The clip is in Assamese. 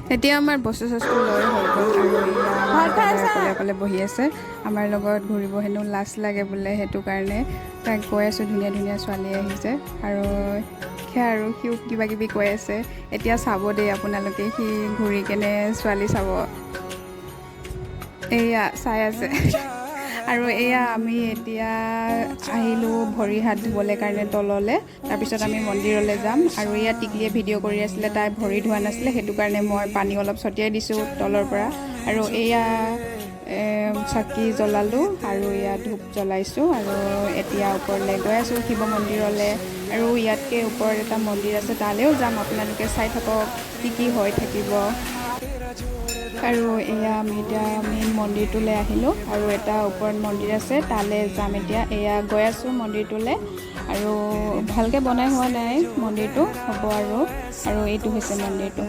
এতিয়া আমাৰ বস্তু চস্তু লৈ হৈ গ'ল আৰু অকলে অকলে বহি আছে আমাৰ লগত ঘূৰিব হেনো লাজ লাগে বোলে সেইটো কাৰণে তাক কৈ আছোঁ ধুনীয়া ধুনীয়া ছোৱালী আহিছে আৰু সেয়া আৰু সিও কিবা কিবি কৈ আছে এতিয়া চাব দেই আপোনালোকে সি ঘূৰি কেনে ছোৱালী চাব এয়া চাই আছে আৰু এয়া আমি এতিয়া আহিলোঁ ভৰি হাত ধুবলৈ কাৰণে তললৈ তাৰপিছত আমি মন্দিৰলৈ যাম আৰু এয়া টিকলিয়ে ভিডিঅ' কৰি আছিলে তাই ভৰি ধোৱা নাছিলে সেইটো কাৰণে মই পানী অলপ ছটিয়াই দিছোঁ তলৰ পৰা আৰু এয়া চাকি জ্বলালোঁ আৰু এয়া ধূপ জ্বলাইছোঁ আৰু এতিয়া ওপৰলৈ গৈ আছোঁ শিৱ মন্দিৰলৈ আৰু ইয়াতকৈ ওপৰত এটা মন্দিৰ আছে তালৈও যাম আপোনালোকে চাই থাকক কি হৈ থাকিব আৰু এয়া আমি এতিয়া মেইন মন্দিৰটোলৈ আহিলোঁ আৰু এটা ওপৰত মন্দিৰ আছে তালৈ যাম এতিয়া এয়া গৈ আছোঁ মন্দিৰটোলৈ আৰু ভালকৈ বনাই হোৱা নাই মন্দিৰটো হ'ব আৰু এইটো হৈছে মন্দিৰটো